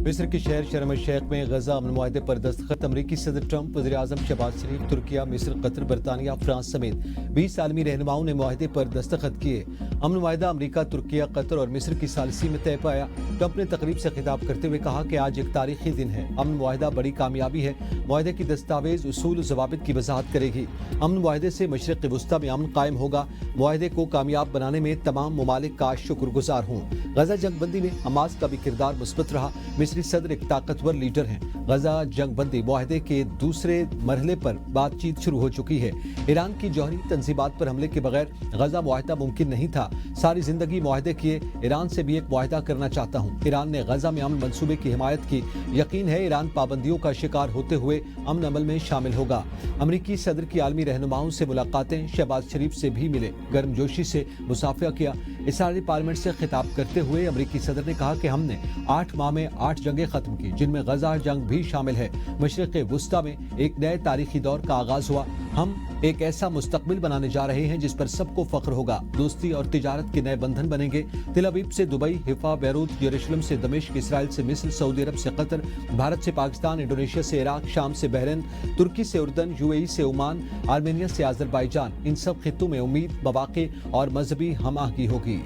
मिस्र के शहर शर्म अल शेख में गजा अमन मुआहदे पर दस्तखत। अमरीकी सदर ट्रंप, वज़ीर आज़म शहबाज शरीफ, तुर्किया, मिस्र, कतर, बरतानिया, फ्रांस समेत 20 आलमी रहनुमाओं ने मुआहदे पर दस्तखत किए। अमन मुआहदा अमरीका, तुर्किया, कतर और मिस्र की सालिसी में तय पाया। ट्रंप ने तकरीब से खिताब करते हुए कहा कि आज एक तारीखी दिन है। अमन मुआहदा बड़ी कामयाबी है। मुआहदे की दस्तावेज उसूल ज़वाबित की वजाहत करेगी। अमन मुआहदे से मशरिक़ वस्ता में अमन कायम होगा। मुआहदे को कामयाब बनाने में तमाम ममालिक का शुक्रगुजार हूँ। गजा जंगबंदी में हमास का भी किरदार मुस्बत रहा। मिस्री सदर एक ताकतवर लीडर हैं। गजा जंगबंदी मुआहदे के दूसरे मरहले पर बातचीत शुरू हो चुकी है। ईरान की जौहरी तंजीबात पर हमले के बगैर गजा मुआहदा मुमकिन नहीं था। सारी जिंदगी मुआहदे किए, ईरान से भी एक मुआहदा करना चाहता हूँ। ईरान ने गजा में अमन मंसूबे की हिमायत की। यकीन है ईरान पाबंदियों का शिकार होते हुए अमन अमल में शामिल होगा। अमरीकी सदर की आलमी रहनुमाओं से मुलाकातें, शहबाज शरीफ से भी मिले, गर्मजोशी से मुसाफिया किया। इसराइली पार्लियामेंट से खिताब करते हुए अमरीकी सदर ने कहा कि हमने 8 माह में 8 जंगें खत्म की, जिनमें गजा जंग भी शामिल है। मशरिक़ वस्ता में एक नए तारीखी दौर का आगाज हुआ। हम एक ऐसा मुस्तकबिल बनाने जा रहे हैं जिस पर सबको फख्र होगा। दोस्ती और तिजारत के नए बंधन बनेंगे। तेल अवीव से दुबई, हिफा, बैरूत, यरूशलेम से दमिश्क, इसराइल से मिस्र, सऊदी अरब से कतर, भारत से पाकिस्तान, इंडोनेशिया से इराक, शाम से बहरीन, तुर्की से उर्दन, यूएई से ओमान, आर्मेनिया से अजरबैजान, इन सब खित्तों में उम्मीद, मवाक़े और मजहबी हम-आहंगी होगी।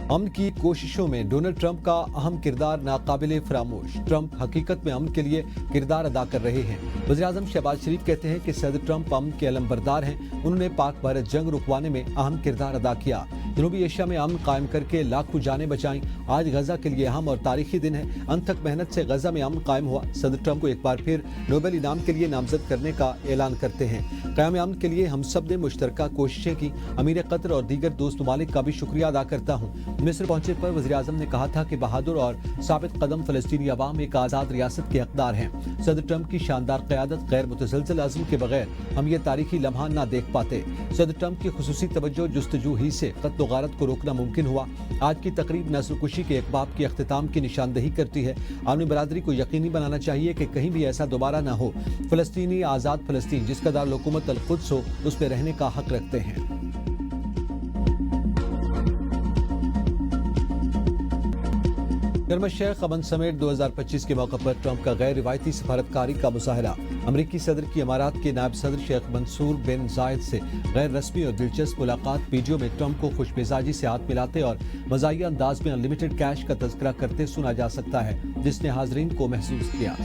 अमन की कोशिशों में डोनाल्ड ट्रंप का अहम किरदार नाकाबिले फरामोश। ट्रंप हकीकत में अमन के लिए किरदार अदा कर रहे हैं। वज़ीर आज़म शहबाज शरीफ कहते हैं कि सदर ट्रंप अमन के अलमबरदार हैं। उन्होंने पाक भारत जंग रुकवाने में अहम किरदार अदा किया। जनूबी एशिया में अमन कायम करके लाखों जानें बचाईं। आज गजा के लिए अहम और तारीखी दिन है। अनथक मेहनत से गजा में अमन कायम हुआ। सदर ट्रंप को एक बार फिर नोबेल इनाम के लिए नामजद करने का ऐलान करते हैं। क़याम अमन के लिए हम सब ने मुश्तरका कोशिशें की। अमीर कतर और दीगर दोस्त ममालिक का भी शुक्रिया अदा करता हूँ। मिस्र पहुंचे पर वज़ीर आज़म ने कहा था कि बहादुर और साबित कदम फ़लस्तीनी अवाम एक आज़ाद रियासत के हकदार हैं। सदर ट्रंप की शानदार क़यादत, गैर मुतज़लज़ल अज़्म के बगैर हम ये तारीखी लम्हा ना देख पाते। सदर ट्रंप की खुसूसी तवज्जो जुस्तजू ही से क़त्ल व गारत को रोकना मुमकिन हुआ। आज की तकरीब नस्लकुशी के एक बाब के अख्तिताम की निशानदही करती है। आलमी बरादरी को यकीनी बनाना चाहिए कि कहीं भी ऐसा दोबारा न हो। फ़लस्तीनी आज़ाद फ़लस्तीन जिसका दारुल-हुकूमत अल-कुद्स हो, उस पर रहने का हक रखते हैं। शर्म अल शेख अमन समेट 2025 के मौके पर ट्रंप का गैर रिवायती सफारतकारी का मुजाहरा। अमरीकी सदर की अमारात के नायब सदर शेख मंसूर बिन जायद से गैर रस्मी और दिलचस्प मुलाकात। वीडियो में ट्रंप को खुश मिजाजी से हाथ मिलाते और मज़ाहिया अंदाज में अनलिमिटेड कैश का तज़किरा करते सुना जा सकता है, जिसने हाज़रीन को महसूस किया।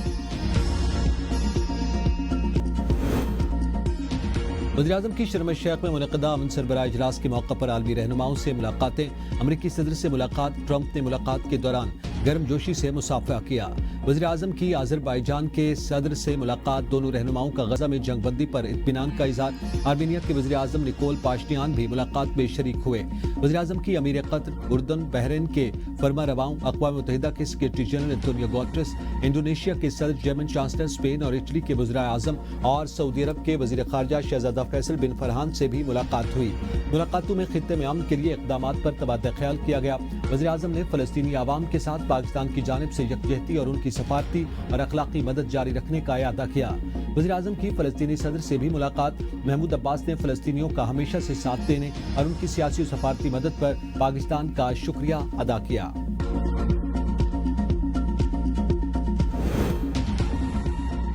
वज़ीर-ए-आज़म की शर्म अल शेख में मुनक़दा अमन सरबराह इजलास के मौके पर आलमी रहनुमाओं से मुलाकातें। अमरीकी सदर से मुलाकात। ट्रंप ने मुलाकात के दौरान गर्मजोशी से मुसाफा किया। वज़ीर आज़म की अज़रबैजान के सदर से मुलाकात। दोनों रहनुमाओं का गजा में जंगबंदी पर इत्मीनान का इज़हार। आर्मीनिया के वज़ीर आज़म निकोल पाशनियान भी मुलाकात में शरीक हुए। वज़ीर आज़म की अमीर कतर, उर्दन, बहरीन के फरमा रवाओं, अक़वाम मुत्तहिदा के secretary general Antonio Guterres, Indonesia के सदर, जर्मन चांसलर, स्पेन और इटली के वज़ीर आज़म और सऊदी अरब के वज़ीर ख़ारजा शहज़ादा फैसल बिन फरहान से भी मुलाकात हुई। मुलाकातों में खित्ते में अमन के लिए इक़दामात पर तबादला ख्याल किया गया। वज़ीर आज़म ने फ़लस्तीनी आवाम के साथ पाकिस्तान की जानिब से यकजहती और उनकी सफारती और अखलाकी मदद जारी रखने का अदा किया। वज़ीर आज़म की फ़लस्तीनी सदर से भी मुलाकात। महमूद अब्बास ने फ़लस्तीनियों का हमेशा से साथ देने और उनकी सियासी और सफारती मदद पर पाकिस्तान का शुक्रिया अदा किया।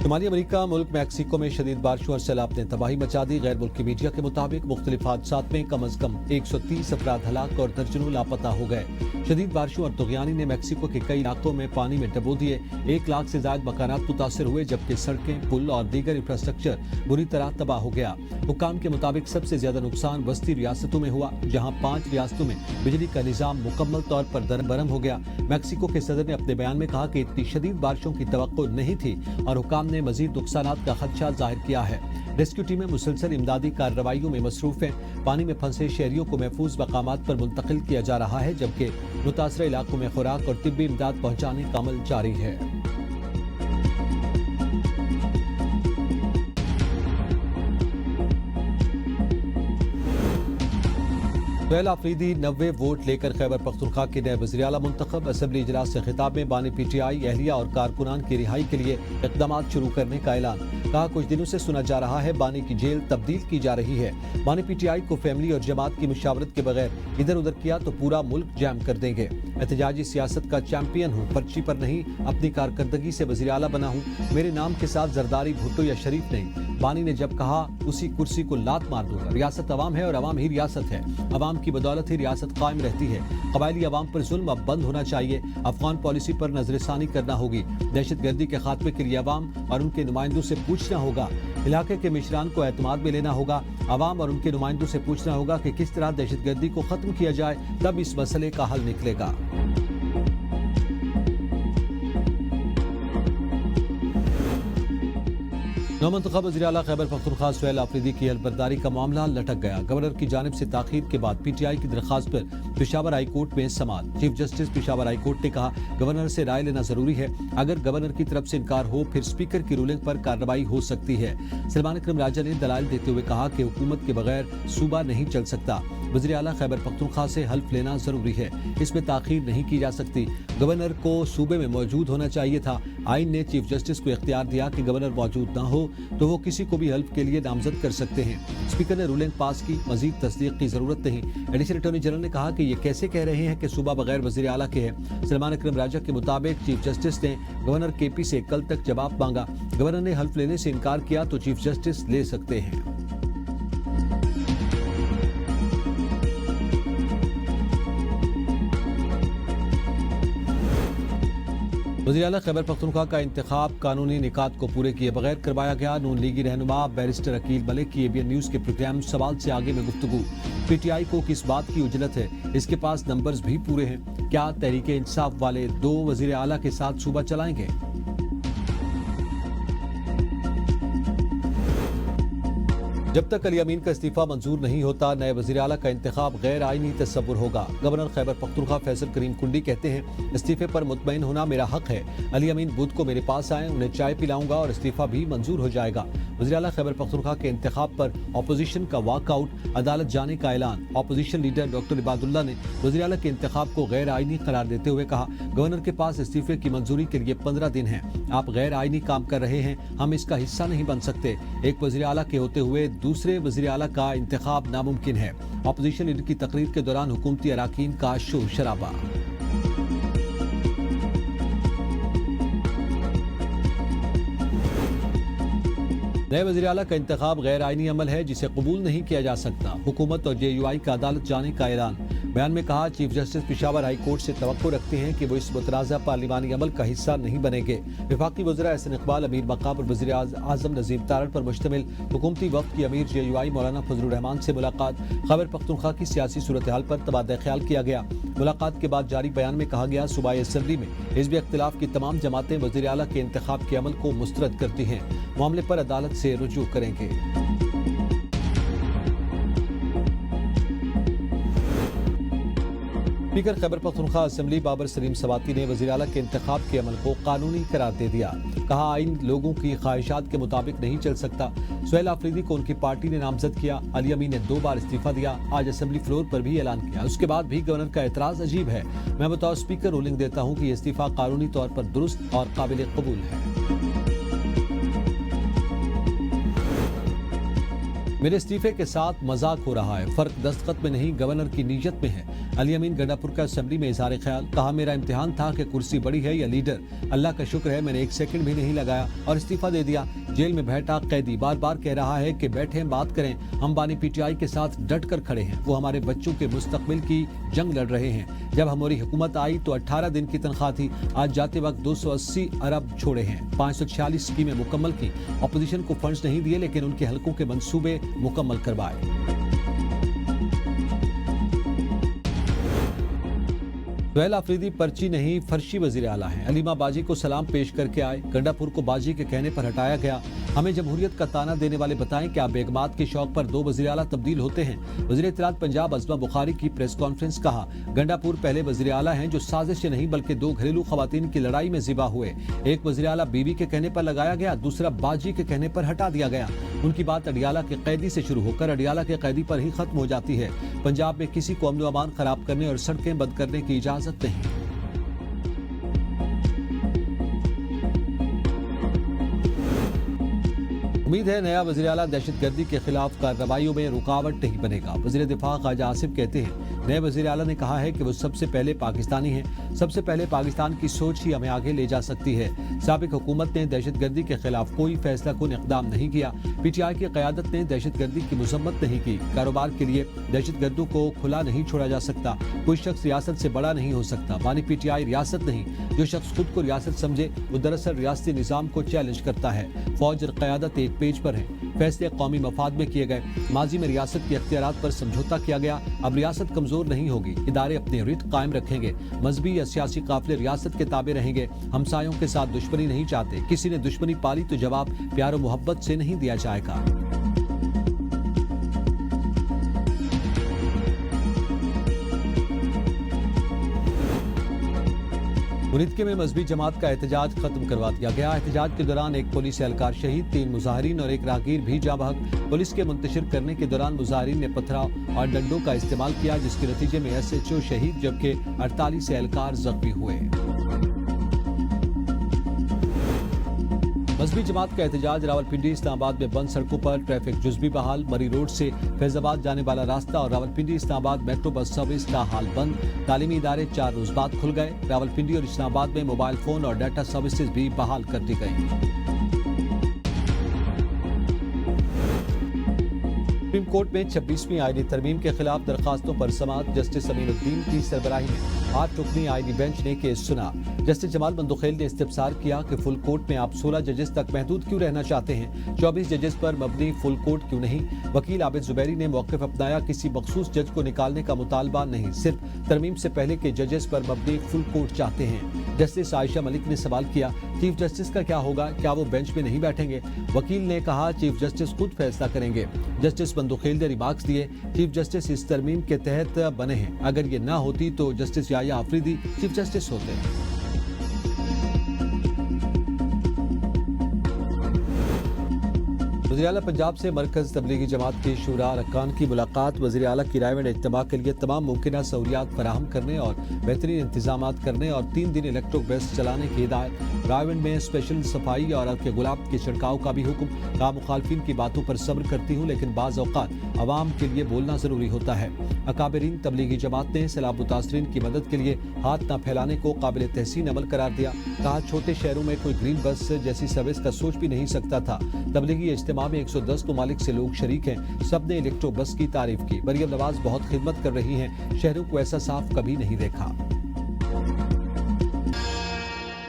शुमाली अमेरिका मुल्क मैक्सिको में शदीद बारिशों और सैलाब ने तबाही मचा दी। गैर मुल्की मीडिया के मुताबिक मुख्तलिफ हादसात में कम अज कम 130 अफराद हलाक और दर्जनों लापता हो गए। शदीद बारिशों और तुग़यानी ने मैक्सिको के कई इलाकों में पानी में डबो दिए। 1 लाख से ज्यादा मकानात मुतासर हुए, जबकि सड़कें, पुल और दीगर इंफ्रास्ट्रक्चर बुरी तरह तबाह हो गया। हुक्काम के मुताबिक सबसे ज्यादा नुकसान वस्ती रियासतों में हुआ, जहाँ 5 रियासतों में बिजली का निज़ाम मुकम्मल तौर पर दरबरम हो गया। मैक्सिको के सदर ने अपने बयान में कहा कि इतनी शदीद बारिशों की तवक्को नहीं थी और हुक्काम ने मजीद नुकसानात का खदशा जाहिर किया है। रेस्क्यू टीमें मुसलसल इमदादी कार्रवाइयों में मसरूफ हैं। पानी में फंसे शहरियों को महफूज मकामात पर मुंतकिल किया जा रहा है, जबकि मुतासरा इलाकों में खुराक और तिब्बी इमदाद पहुंचाने का अमल जारी है। सुहेल आफरीदी 90 वोट लेकर खैबर पख्तूनख्वा के नए वज़ीर आला मुंतखब। असेंबली इजलास से खिताब में बानी PTI एहलिया और कारकुनान की रिहाई के लिए इक़दाम शुरू करने का ऐलान। कहा, कुछ दिनों से सुना जा रहा है बानी की जेल तब्दील की जा रही है। बानी PTI को फैमिली और जमात की मुशावरत के बगैर इधर उधर किया तो पूरा मुल्क जैम कर देंगे। एहतजाजी सियासत का चैंपियन हूँ, पर्ची पर नहीं, अपनी कारकर्दगी से वज़ीर आला बना हूँ। मेरे नाम के साथ जरदारी, भुट्टो या शरीफ नहीं। बानी ने जब कहा उसी कुर्सी को लात मार दूंगा। रियासत अवाम है और अवाम ही रियासत है। अवाम की बदौलत ही रियासत कायम रहती है। कबायली अवाम पर जुल्म अब बंद होना चाहिए। अफगान पॉलिसी पर नजरसानी करना होगी। दहशतगर्दी के खात्मे के लिए अवाम और उनके नुमाइंदों से पूछना होगा। इलाके के मिशरान को एतमाद में लेना होगा। अवाम और उनके नुमाइंदों से पूछना होगा कि किस तरह दहशतगर्दी को खत्म किया जाए, तब इस मसले का हल निकलेगा। नौमंतखब वज़ीर आला खैबर पख्तूनख्वा सुहेल आफरीदी की हलफबरदारी का मामला लटक गया। गवर्नर की जानिब से ताखीर के बाद PTI की दरख्वास्त पर पेशावर हाई कोर्ट में समाअत। Chief justice Peshawar high court ने कहा, गवर्नर से राय लेना जरूरी है। अगर गवर्नर की तरफ से इनकार हो फिर स्पीकर की रूलिंग पर कार्रवाई हो सकती है। सलमान अकरम राजा ने दलाइल देते हुए कहा कि हुकूमत के बगैर सूबा नहीं चल सकता। वज़ीर आला खैबर पख्तूनख्वा से हल्फ लेना जरूरी है, इसमें ताखीर नहीं की जा सकती। गवर्नर को सूबे में मौजूद होना चाहिए था। आइन ने चीफ जस्टिस को इख्तियार दिया कि गवर्नर मौजूद न हो तो वो किसी को भी हल्फ के लिए नामजद कर सकते हैं। स्पीकर ने रूलिंग पास की, मजीद तस्दीक की जरूरत नहीं। एडिशनल अटॉर्नी जनरल ने कहा कि ये कैसे कह रहे हैं कि सूबा बगैर वज़ीर आला के है। सलमान अकरम राजा के मुताबिक चीफ जस्टिस ने गवर्नर KP से कल तक जवाब मांगा। गवर्नर ने हल्फ लेने से इनकार किया तो चीफ जस्टिस ले सकते हैं। वज़ीर आला खैबर पख्तूनख्वा का इंतखाब कानूनी निकात को पूरे किए बगैर करवाया गया। नून लीगी रहनुमा बैरिस्टर अकील मलिक की ABN न्यूज़ के प्रोग्राम सवाल से आगे में गुफ्तगू। PTI को किस बात की उजलत है, इसके पास नंबर्स भी पूरे हैं। क्या तहरीक इंसाफ वाले 2 वज़ीर आला के साथ सूबा चलाएंगे? जब तक अली अमीन का इस्तीफा मंजूर नहीं होता, नए वज़ीर आला का इंतखाब गैर आईनी तस्वुर होगा। गवर्नर खैबर पख्तूनख्वा फैसल करीम कुंडी कहते हैं, इस्तीफे पर मुतमईन होना मेरा हक है। अली अमीन बुध को मेरे पास आए, उन्हें चाय पिलाऊंगा और इस्तीफा भी मंजूर हो जाएगा। वज़ीर आला खैबर पख्तूनख्वा के इंतखाब पर अपोजिशन का वॉकआउट, अदालत जाने का ऐलान। अपोजिशन लीडर डॉक्टर इबादुल्ला ने वज़ीर आला के इंतखाब को गैर आईनी करार देते हुए कहा, गवर्नर के पास इस्तीफे की मंजूरी के लिए 15 दिन है। आप गैर आईनी काम कर रहे हैं, हम इसका हिस्सा नहीं बन सकते। एक वज़ीर आला के होते हुए दूसरे वज़ीर आला का इंतखाब नामुमकिन है। अपोजिशन लीडर की तकरीर के दौरान हुकूमती अराकीन का शोर शराबा। नए वज़ीर आला का इंतखाब गैर आईनी अमल है जिसे कबूल नहीं किया जा सकता। हुकूमत और JUI का अदालत जाने का ऐलान। बयान में कहा, chief justice Peshawar high court से तवक्को रखते हैं कि वो इस मुतनाज़ा पार्लिमानी अमल का हिस्सा नहीं बनेंगे। वफाकी वज़ीर एहसन इकबाल, अमीर मकाम और वज़ीर आज़म नज़ीम तारड़ पर मुश्तमिल हुकूमती वफ़द की अमीर JUI मौलाना फजलुर रहमान से मुलाकात। खैबर पख्तूनख्वा की सियासी सूरत हाल पर तबादला ख्याल किया गया। मुलाकात के बाद जारी बयान में कहा गया, सूबाई असम्बली में हिज़्ब इख्तिलाफ की तमाम जमातें वज़ीर आला के इंतखाब के अमल को मुस्तरद करती हैं। मामले पर अदालत से रुजू करेंगे। स्पीकर खैबर पख्तूनख्वा असेंबली बाबर सलीम सवाती ने वज़ीर आला के इंतखाब के अमल को कानूनी करार दे दिया। कहा, आइन लोगों की ख्वाहिशात के मुताबिक नहीं चल सकता। सुहेल आफरीदी को उनकी पार्टी ने नामजद किया। अली अमीन ने 2 बार इस्तीफा दिया। आज असेंबली फ्लोर पर भी ऐलान किया। उसके बाद भी गवर्नर का एतराज अजीब है। मैं बतौर स्पीकर रूलिंग देता हूँ कि इस्तीफा कानूनी तौर पर दुरुस्त और काबिल कबूल है। मेरे इस्तीफे के साथ मजाक हो रहा है। फर्क दस्तखत में नहीं, गवर्नर की नीयत में है। अली अमीन गंडापुर का असेंबली में इजहार ख्याल। कहा, मेरा इम्तिहान था कि कुर्सी बड़ी है या लीडर। अल्लाह का शुक्र है मैंने 1 सेकंड भी नहीं लगाया और इस्तीफा दे दिया। जेल में बैठा कैदी बार बार कह रहा है कि बैठें, बात करें। हम बानी PTI के साथ डट कर खड़े हैं। वो हमारे बच्चों के मुस्तकबिल की जंग लड़ रहे हैं। जब हमारी हुकूमत आई तो 18 दिन की तनख्वाह थी। आज जाते वक्त 280 अरब छोड़े हैं। 546 स्कीमें मुकम्मल की। अपोजिशन को फंड्स नहीं दिए लेकिन उनके हलकों के मंसूबे मुकम्मल करवाए। सुहेल आफरीदी पर्ची नहीं फर्शी वजीर आला हैं। अलीमा बाजी को सलाम पेश करके आए। गंडापुर को बाजी के कहने पर हटाया गया। हमें जमहूरियत का ताना देने वाले बताएं क्या बेगमात के शौक पर 2 वजीर आला तब्दील होते हैं। वजीर इत्तलात पंजाब अज़मा बुखारी की प्रेस कॉन्फ्रेंस। कहा, गंडापुर पहले वजीर आला हैं जो साजिश से नहीं बल्कि 2 घरेलू खवातीन की लड़ाई में ज़िबा हुए। एक वजीर आला बीवी के कहने पर लगाया गया, दूसरा बाजी के कहने पर हटा दिया गया। उनकी बात अडियाला के कैदी से शुरू होकर अडियाला के कैदी पर ही खत्म हो जाती है। पंजाब में किसी को अमन व अमान खराब करने और सड़कें बंद करने की इजाजत नहीं। उम्मीद है नया वज़ीर आला दहशतगर्दी के खिलाफ कार्रवाइयों में रुकावट नहीं बनेगा। वज़ीर दिफा ख्वाजा आसिफ कहते हैं, नए वज़ीर आला ने कहा है कि वो सबसे पहले पाकिस्तानी हैं। सबसे पहले पाकिस्तान की सोच ही हमें आगे ले जा सकती है। साबिक हुकूमत ने दहशतगर्दी के खिलाफ कोई फैसला कुन इक़दाम नहीं किया। PTI की क़यादत ने दहशतगर्दी की मजम्मत नहीं की। कारोबार के लिए दहशतगर्दों को खुला नहीं छोड़ा जा सकता। कोई शख्स रियासत से बड़ा नहीं हो सकता। मानी PTI रियासत नहीं। जो शख्स खुद को रियासत समझे वो दरअसल रियासती निज़ाम को चैलेंज करता है। फौज और क़यादत एक पेज पर है। फैसले कौमी मफाद में किए गए। माजी में रियासत के इख्तियारात पर समझौता किया गया। अब रियासत कमजोर नहीं होगी। इदारे अपने रिट कायम रखेंगे। मजहबी या सियासी काफिले रियासत के ताबे रहेंगे। हमसायों के साथ दुश्मनी नहीं चाहते। किसी ने दुश्मनी पाली तो जवाब प्यार और मोहब्बत से नहीं दिया जाएगा। मुनिदके में मजहबी जमात का एहतजाज खत्म करवा दिया गया। एहतजाज के दौरान एक पुलिस एहलकार शहीद, 3 मुजाहिरीन और एक राहगीर भी जाँ बहक। पुलिस के मुंतशिर करने के दौरान मुजाहिरीन ने पथराव और डंडों का इस्तेमाल किया, जिसके नतीजे में SHO शहीद जबकि 48 एहलकार जख्मी हुए। मजहबी जमात का एहतजाज रावलपिंडी इस्लामाबाद में बंद सड़कों पर ट्रैफिक जुज़वी बहाल। मरी रोड से फैजाबाद जाने वाला रास्ता और Rawalpindi Islamabad metro bus service का हाल बंद। तालीमी इदारे 4 रोज बाद खुल गए। रावलपिंडी और इस्लामाबाद में मोबाइल फोन और डाटा सर्विसेज भी बहाल कर दी गई। सुप्रीम कोर्ट में 26वीं आईनी तरमीम के खिलाफ दरखास्तों पर समाअत। जस्टिस अमीनुद्दीन की सरबराही में 8 रुकनी आईनी बेंच ने केस सुना। जस्टिस जमाल मंदुखेल ने इस्तिफसार किया कि फुल कोर्ट में आप 16 जजेस तक महदूद क्यों रहना चाहते हैं। 24 जजेस पर मबनी फुल कोर्ट क्यों नहीं। वकील आबिद जुबैरी ने मौक़िफ अपनाया, किसी मखसूस जज को निकालने का मुतालबा नहीं, सिर्फ तरमीम से पहले के जजेस पर मबनी फुल कोर्ट चाहते हैं। जस्टिस आयशा मलिक ने सवाल किया, चीफ जस्टिस का क्या होगा, क्या वो बेंच में नहीं बैठेंगे। वकील ने कहा, चीफ जस्टिस खुद फैसला करेंगे। जस्टिस मंदुखेल ने रिमार्क्स दिए, चीफ जस्टिस इस तरमीम के तहत बने हैं, अगर ये ना होती तो justice Yahya Afridi chief justice होते। वज़ीर आला पंजाब से मरकज़ तबलीगी जमात के शुरा अरकान की मुलाकात। वज़ीर आला की रायवेंड इज्तिमा के लिए तमाम मुमकिन सहूलियात फराहम करने और बेहतरीन इंतजामात करने और 3 दिन इलेक्ट्रो बस चलाने की हिदायत। रायवेंड में स्पेशल सफाई और अर्क गुलाब के छिड़काव का भी हुक्म। कहा, मुखालफिन की बातों पर सब्र करती हूँ, लेकिन बाज़ औक़ात अवाम के लिए बोलना ज़रूरी होता है। अकाबरीन तबलीगी जमात ने सैलाब मुतासरीन की मदद के लिए हाथ न फैलाने को काबिल तहसीन अमल करार दिया। कहा, छोटे शहरों में कोई ग्रीन बस जैसी सर्विस का सोच भी नहीं सकता था। तबलीगी इज्तिमा में 110 ममालिक से लोग शरीक हैं। सब ने इलेक्ट्रो बस की तारीफ की। मरियम नवाज बहुत खिदमत कर रही हैं, शहरों को ऐसा साफ कभी नहीं देखा।